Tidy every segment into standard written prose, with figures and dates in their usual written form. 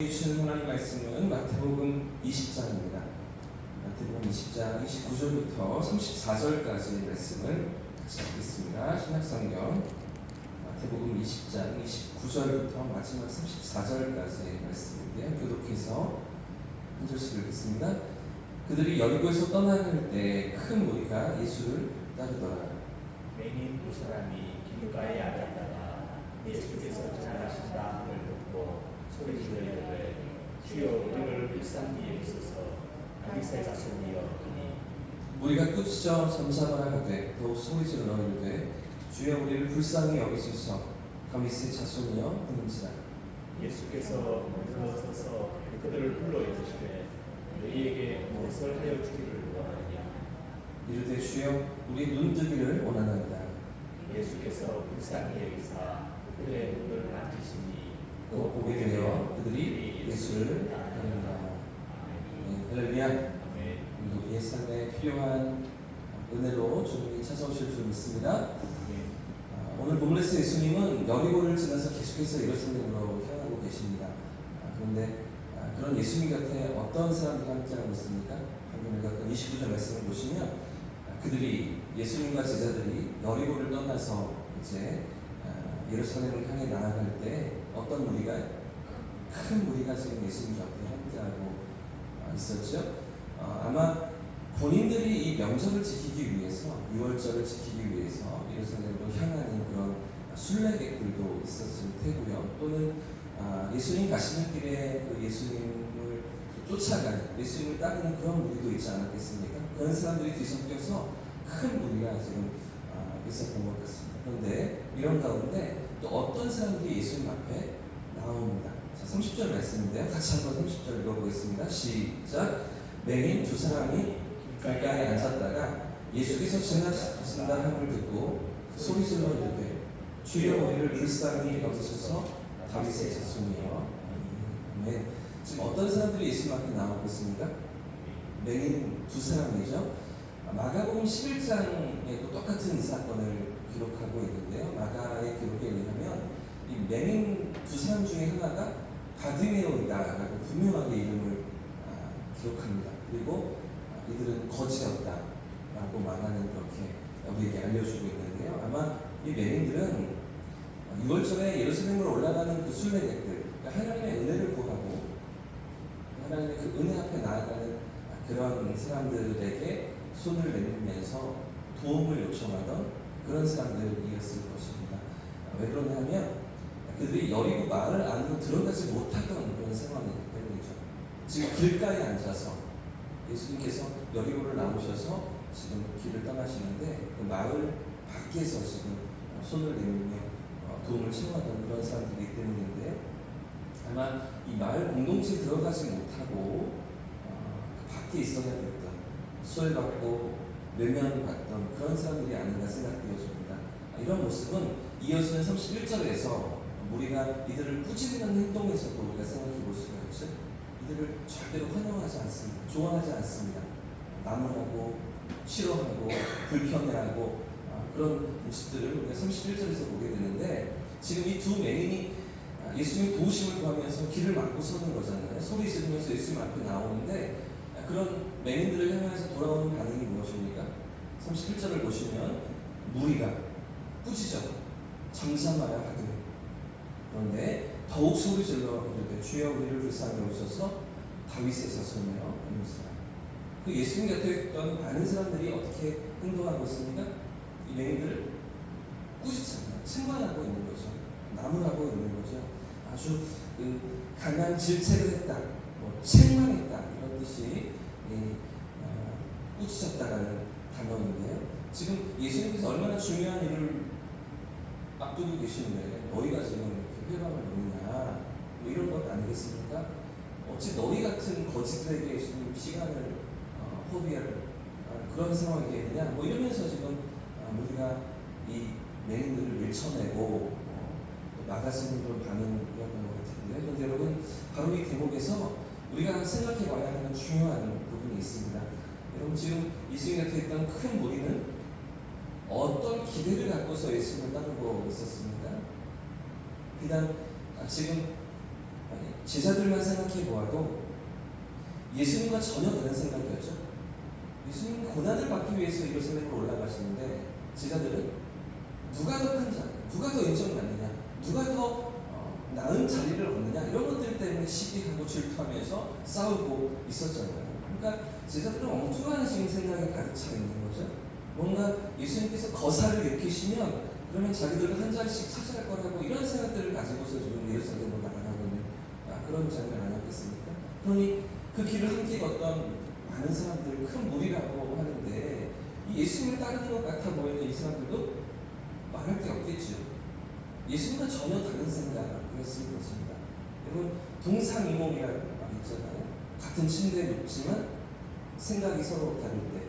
주시는 하나님 말씀은 마태복음 20장입니다. 마태복음 20장 29절부터 34절까지의 말씀을 같이 읽겠습니다. 신약성경 마태복음 20장 29절부터 마지막 34절까지의 말씀인데요. 교독해서 한 절씩 읽겠습니다. 그들이 여리고에서 떠나는 때 큰 무리가 예수를 따르더라. 맹인 두 사람이 길가에 앉았다가 예수께서 지나가신다 함을 듣고 소리지르 이르되 주여 우리를 불쌍히 여기소서. 다윗의 자손이여 하니 무리가 꾸짖어 잠잠하라 하되 더욱 소리지르러 이르되 주여 우리를 불쌍히 여기소서. 다윗의 자손이여 하는지라. 예수께서 일어서서 그들을 불러 이르시되 너희에게 무엇을 하여 주기를 원하느냐. 이르되 주여 우리 눈뜨기를 원하나이다. 예수께서 불쌍히 여기사 그들의 눈을 만지시니 또 보게 되어 그들이 예수를 따른다. 할렐루야. 우리의 삶에 필요한 은혜로 주님이 찾아오실 줄 믿습니다. 오늘 본문에서 예수님은 여리고를 지나서 계속해서 예루살렘으로 향하고 계십니다. 그런데 그런 예수님 곁에 어떤 사람들이 함께하고 있습니까? 방금 읽었던 29절 말씀을 보시면 그들이 예수님과 제자들이 여리고를 떠나서 이제 예루살렘을 향해 나아갈 때 어떤 무리가 큰 무리가 지금 예수님 곁에 함께하고 있었죠. 아마 본인들이 이 명절을 지키기 위해서 6월절을 지키기 위해서 예루살렘으로 향하는 그런 순례객들도 있었을 테고요. 또는 예수님 가시는 길에 그 예수님을 쫓아가는 예수님을 따르는 그런 무리도 있지 않았겠습니까? 그런 사람들이 뒤섞여서 큰 무리가 지금 있었던 것 같습니다. 그런데 이런 가운데 또 어떤 사람들이 예수님 앞에 나옵니다. 자, 30절 말씀인데요. 같이 한번 30절 읽어보겠습니다. 시작. 맹인 두 사람이 길가에 앉았다가 예수께서 지나가신다 함을 듣고 소리질러 이르되 주여 우리를 불쌍히 여기소서. 다윗의 자손이여. 아멘. 지금 어떤 사람들이 예수님 앞에 나오고 있습니까? 맹인 두 사람이죠. 마가복음 11장에도 똑같은 이 사건을 기록하고 있는데요. 마가의 기록에 의하면 이 맹인 두 사람 중에 하나가 바디메오이다라고 분명하게 이름을 기록합니다. 그리고 이들은 거지였다라고 말하는 그렇게 우리에게 알려주고 있는데요. 아마 이 맹인들은 6월절에 예루살렘으로 올라가는 그 순례객들, 그러니까 하나님의 은혜를 구하고 하나님의 그 은혜 앞에 나아가는 그런 사람들에게 손을 내밀면서 도움을 요청하던 그런 사람들이었을 것입니다. 왜 그러냐면 그들이 여리고 마을 안으로 들어가지 못하던 그런 상황이기 때문이죠. 지금 길가에 앉아서 예수님께서 여리고를 나오셔서 지금 길을 떠나시는데 그 마을 밖에서 지금 손을 내밀며 도움을 청하던 그런 사람들이기 때문인데요. 아마 이 마을 공동체에 들어가지 못하고 그 밖에 있어야 됐던 수혈받고 외면받던 그런 사람들이 아닌가 생각되어집니다. 이런 모습은 이어지는 31절에서 우리가 이들을 꾸짖는 행동에서도 우리가 생각해 볼 수가 있죠. 이들을 절대로 환영하지 않습니다. 좋아하지 않습니다. 나무라고 싫어하고 불편해하고 그런 모습들을 우리가 31절에서 보게 되는데 지금 이 두 맹인이 예수님 도우심을 구하면서 길을 막고 서는 거잖아요. 소리 지르면서 예수님 앞에 나오는데 그런 맹인들을 향해서 돌아오는 반응이 무엇입니까? 31절을 보시면 무리가 꾸짖어 잠잠하라 하되 그런데 더욱 소리 질러 이르되 주여 우리를 불쌍히 여기소서. 다윗의 자손이여 하면서 그 예수님 곁에 있던 많은 사람들이 어떻게 행동하고 있습니까? 이 맹인들을 꾸짖잖아요. 책망하고 있는 거죠. 나무라고 있는 거죠. 아주 그 강한 질책을 했다, 책망했다 이런 뜻이 꾸짖었다라는 단어인데요. 지금 예수님께서 얼마나 중요한 일을 앞두고 계시는데 너희가 지금 이렇게 회방을 놓느냐 뭐 이런 것 아니겠습니까? 어찌 너희 같은 거지들에게 예수님 시간을 허비할 그런 상황이겠느냐 뭐 이러면서 지금 우리가 이 맹인들을 밀쳐내고 막아서는 그런 반응이었던 것 같은데요. 그런데 여러분 바로 이 대목에서 우리가 생각해 봐야 하는 중요한 부분이 있습니다. 여러분 지금 예수님 곁에 있던 큰 무리는 어떤 기대를 갖고서 예수님을 따르고 있었습니까? 비단 지금 제자들만 생각해 보아도 예수님과 전혀 다른 생각이었죠. 예수님은 고난을 받기 위해서 예루살렘으로 올라가시는데 제자들은 누가 더 큰 자, 누가 더 인정받느냐, 누가 더 나은 자리를 얻느냐 이런 것들 때문에 시기하고 질투하면서 싸우고 있었잖아요. 그러니까 제자들은 엉뚱한 지금 생각에 가득 차 있는 거죠. 뭔가 예수님께서 거사를 일으키시면 그러면 자기들도 한 자리씩 차지할 거라고 이런 생각들을 가지고서 지금 예루살렘으로 나아가고 있는 그런 장면 아니었겠습니까? 그러니 그 길을 함께 걷던 많은 사람들, 큰 무리라고 하는데 이 예수님을 따르는 것 같아 보이는 이 사람들도 말할 게 없겠죠. 예수님과 전혀 다른 생각이었을 것입니다. 여러분, 동상이몽이라는 말 있잖아요. 같은 침대에 눕지만 생각이 서로 다를 때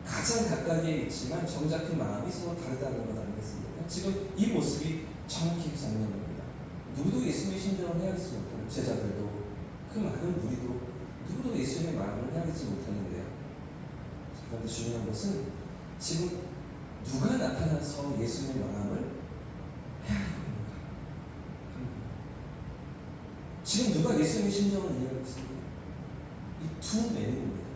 가장 가까이에 있지만 정작 그 마음이 서로 다르다는 것 아니겠습니까? 지금 이 모습이 정확히 그 장면입니다. 누구도 예수님의 심정을 헤아리지 못하는 제자들도 그 많은 무리도 누구도 예수님의 마음을 헤아리지 못하는데요. 그런데 중요한 것은 지금 누가 나타나서 예수님의 마음을 헤아리고 있는가? 지금 누가 예수님의 심정을 이해하고 있습니까? 이 두 매듭입니다.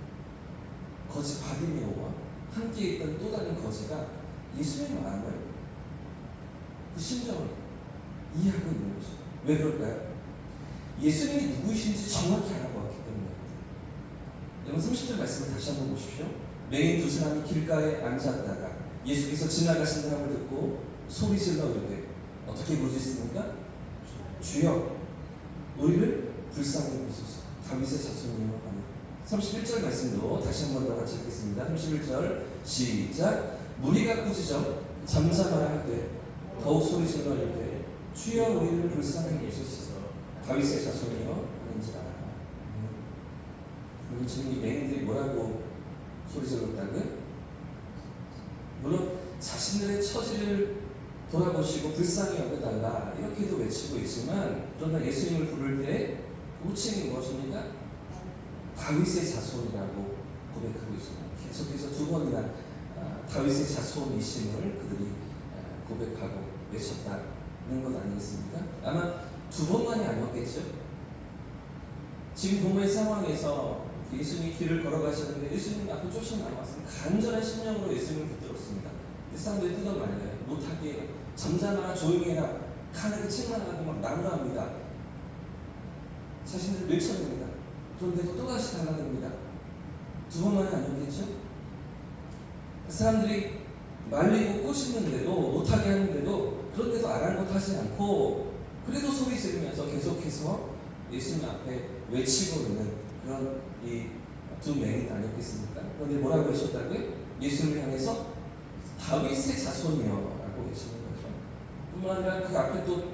거지 바디메오와 함께 있던 또 다른 거지가 예수님의 마음을 그 심정을 이해하고 있는 거죠. 왜 그럴까요? 예수님이 누구이신지 정확히 알아보았기 때문입니다. 여러분 30절 말씀을 다시 한번 보십시오. 맹인 두 사람이 길가에 앉았다가 예수께서 지나가신 사람을 듣고 소리질러 이르되 어떻게 부르짖습니까? 주여 우리를 불쌍히 여기소서. 다윗의 자손이여. 31절 말씀도 다시 한 번 더 같이 읽겠습니다. 31절 시작. 무리가 꾸짖어 잠잠하라 하되 더욱 소리질러 이르되 주여 우리를 불쌍히 여기소서. 다윗의 자손이여 하는지라. 그럼 지금 이 맹인들이 뭐라고 소리질렀다고요? 물론 자신들의 처지를 돌아보시고 불쌍히 여겨달라 이렇게도 외치고 있지만 그러나 예수님을 부를 때 호칭이 무엇입니까? 다윗의 자손이라고 고백하고 있습니다. 계속해서 두 번이나 다윗의 자손이심을 그들이 고백하고 외쳤다는 것 아니겠습니까? 아마 두 번만이 아니었겠죠. 지금 본문의 상황에서 예수님이 길을 걸어가시는데 예수님 앞에 쫓아나와서 간절한 심령으로 예수님을 붙들었습니다. 사람들이 뜯어 말려요. 못하게 잠잠하라 조용히 해라 가늘게 책망하고 막 나무랍니다. 자신들 밀쳐냅니다. 그런데도 또다시 달라듭니다. 두 번만이 아니었겠죠? 사람들이 말리고 꼬시는데도 못하게 하는데도 그런데도 아랑곳하지 않고 그래도 소리 지르면서 계속해서 예수님 앞에 외치고 있는 그런 이 두 맹인 아니었겠습니까? 그런데 뭐라고 하셨다고요? 예수님을 향해서 다윗의 자손이여 라고 외치는 거죠. 뿐만 아니라 그 앞에 또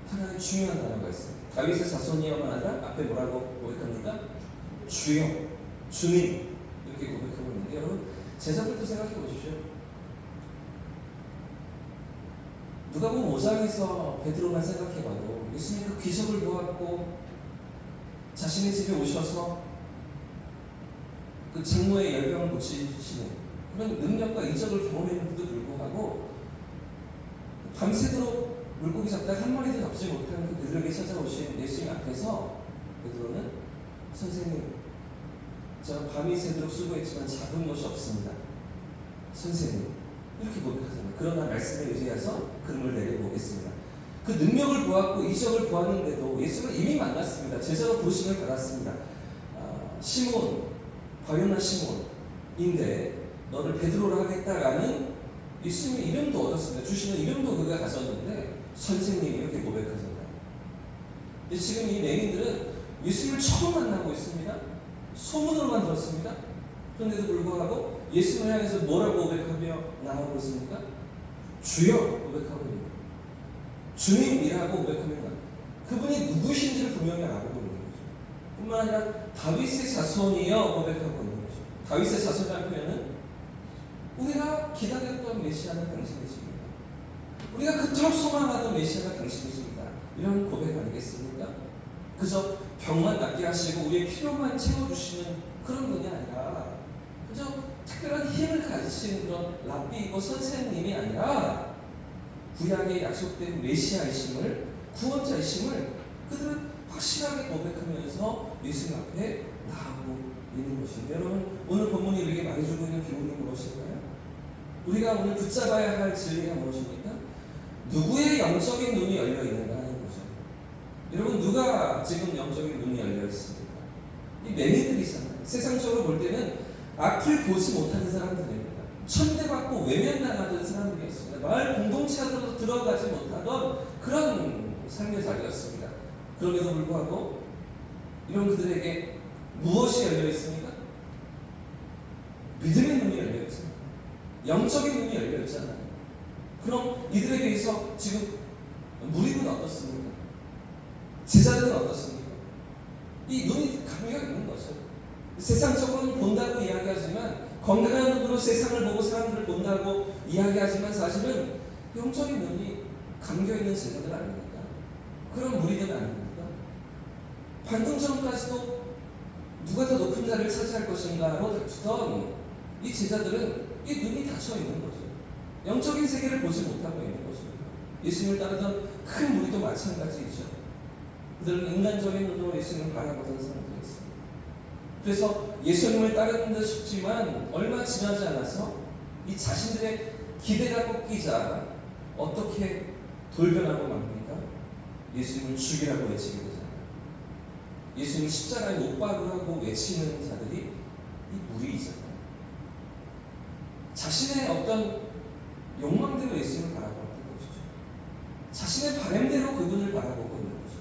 하나의 중요한 단어가 있어요. 다윗의 자손이여만 아니라 앞에 뭐라고 고백합니까? 주여, 주님 이렇게 고백하고 있는데 여러분 제자들도 생각해 보십시오. 누가복음 5장에서 베드로만 생각해봐도 예수님 그 기적을 보았고 자신의 집에 오셔서 그 증오의 열병을 고치시는 그런 능력과 이적을 경험했는데도 불구하고 밤새도록 물고기 잡다가 한 마리도 잡지 못한 그 베드로에게 찾아오신 예수님 앞에서 베드로는 선생님 제가 밤이 새도록 수고했지만 잡은 것이 없습니다. 선생님 이렇게 고백하잖아요. 그러나 말씀에 의지해서 그름을 내려보겠습니다. 그 능력을 보았고 이적을 보았는데도 예수를 이미 만났습니다. 제자로 부르심을 받았습니다. 시몬, 바요나 시몬인데 너를 베드로로 하겠다라는 예수님의 이름도 얻었습니다. 주시는 이름도 그가 가졌는데 선생님이 이렇게 고백하잖아요. 지금 이 맹인들은 예수님을 처음 만나고 있습니다. 소문으로만 들었습니다. 그런데도 불구하고 예수님을 향해서 뭐라고 고백하며 나오고 있습니까? 주여 고백하고 있는 거예요. 주님이라고 고백합니다. 그분이 누구신지를 분명히 알고 있는 거죠. 뿐만 아니라 다윗의 자손이여 고백하고 있는 거죠. 다윗의 자손이라는 표현은 우리가 기다렸던 메시아는 당신이십니다. 우리가 그토록 소망하던 메시아가 당신이십니다. 이런 고백 아니겠습니까? 그저 병만 낫게 하시고 우리의 필요만 채워주시는 그런 분이 아니라 그저 특별한 힘을 가지신 그런 랍비이고 선생님이 아니라 구약의 약속된 메시아이심을 구원자이심을 그들은 확실하게 고백하면서 예수님 앞에 나아가고 있는 것입니다. 여러분, 오늘 본문이 우리에게 말해주고 있는 교훈이 무엇일까요? 우리가 오늘 붙잡아야 할 진리가 무엇입니까? 누구의 영적인 눈이 열려 있는가 하는 거죠. 여러분, 누가 지금 영적인 눈이 열려 있습니까? 이 맹인들이잖아요. 세상적으로 볼 때는 앞을 보지 못하는 사람들입니다. 천대받고 외면당하던 사람들이었습니다. 마을 공동체 안으로 들어가지 못하던 그런 삶의 자리였습니다. 그럼에도 불구하고 이런 그들에게 무엇이 열려 있습니까? 믿음의 눈이 열려 있습니다. 영적인 눈이 열려 있잖아요. 그럼 이들에게 의해서 지금 무리는 어떻습니까? 제자들은 어떻습니까? 이 눈이 감겨 있는 거죠. 세상적으로는 본다고 이야기하지만, 건강한 눈으로 세상을 보고 사람들을 본다고 이야기하지만 사실은 영적인 눈이 감겨 있는 제자들 아닙니까? 그런 무리들 아닙니까? 방금 전까지도 누가 더 높은 자리를 차지할 것인가로 다투던 이 제자들은 이 눈이 닫혀 있는 거죠. 영적인 세계를 보지 못하고 있는 것입니다. 예수님을 따르던 큰 무리도 마찬가지이죠. 그들은 인간적인 눈으로 예수님을 바라보던 사람들이었습니다. 그래서 예수님을 따르는 듯 싶지만 얼마 지나지 않아서 이 자신들의 기대가 꺾이자 어떻게 돌변하고 맙니까? 예수님을 죽이라고 외치게 되잖아요. 예수님을 십자가에 못 박으라고 외치는 자들이 이 무리이잖아요. 자신의 어떤 욕망대로 예수님을 바라보는 것이죠. 자신의 바램대로 그분을 바라보고 있는 것이죠.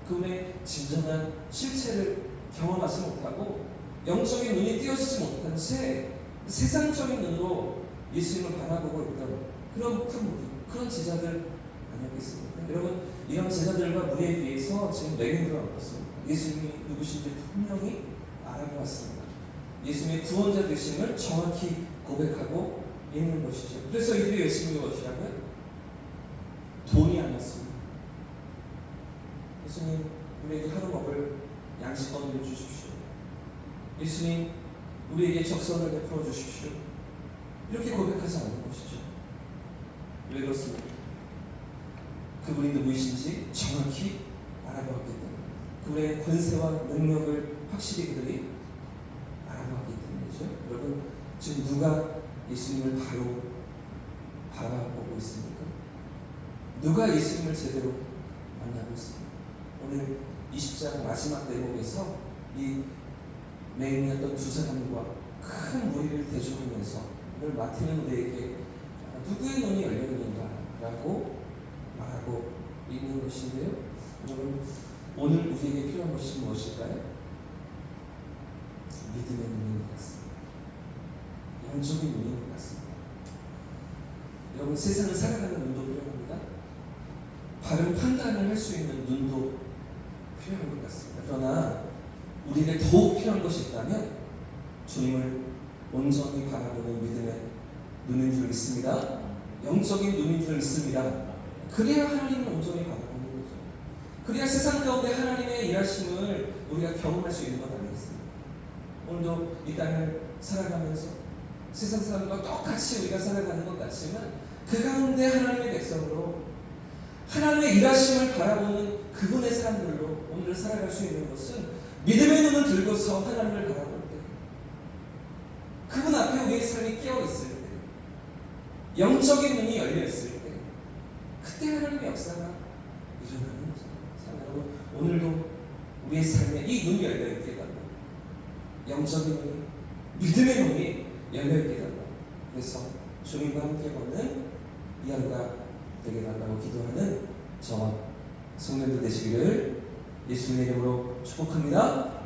그분의 진정한 실체를 경험하지 못하고 영적인 눈이 띄어지지 못한 채 세상적인 눈으로 예수님을 바라보고 있던 그런 큰 무리, 그런 제자들 아니었겠습니까? 여러분, 이런 제자들과 무리에 비해서 지금 맹인들은 어떻습니까? 예수님이 누구신지 분명히 알아보았습니다. 예수님의 구원자 되심을 정확히 고백하고 있는 것이죠. 그래서 이들이 외친 무엇이라고요? 돈이 아니었습니다. 예수님, 우리에게 하루 먹을 양식거리를 주십시오. 예수님, 우리에게 적선을 베풀어 주십시오. 이렇게 고백하지 않는 것이죠. 왜 그렇습니까? 그분이 누구이신지 정확히 알아보았기 때문에, 그분의 권세와 능력을 확실히 그들이 알아보았기 때문이죠. 여러분, 지금 누가 예수님을 바로 바라보고 있습니까? 누가 예수님을 제대로 만나고 있습니까? 오늘 20장 마지막 대목에서 이 맹인이었던 두 사람과 큰 무리를 대조하면서 오늘 마태는 우리에게 누구의 눈이 열려있는가라고 말하고 있는 것인데요. 여러분, 오늘 우리에게 필요한 것이 무엇일까요? 믿음의 눈인 것 같습니다. 영적인 눈인 것 같습니다. 여러분, 세상을 살아가는 눈도 필요합니다. 바른 판단을 할 수 있는 눈도 필요한 것 같습니다. 그러나 우리에게 더욱 필요한 것이 있다면 주님을 온전히 바라보는 믿음의 눈인 줄 믿습니다. 영적인 눈인 줄 믿습니다. 그래야 하나님을 온전히 바라보는 거죠. 그래야 세상 가운데 하나님의 일하심을 우리가 경험할 수 있는 것 아니겠습니까? 오늘도 이 땅을 살아가면서 세상 사람과 똑같이 우리가 살아가는 것 같지만 그 가운데 하나님의 백성으로 하나님의 일하심을 바라보는 그분의 사람들로 오늘 살아갈 수 있는 것은 믿음의 눈을 들고서 하나님을 바라볼 때, 그분 앞에 우리의 삶이 깨어 있을 때, 영적인 눈이 열려 있을 때, 그때 하나님의 역사가 일어나는 거죠. 여러분, 오늘도 우리의 삶에 이 눈이 열려 있게 달라. 영적인 눈이, 믿음의 눈이 열려 있게 달라. 그래서 주님과 함께 걷는 이 하루가 되게 달라고 기도하는 저와 성도들 되시기를 예수님의 이름으로 축복합니다.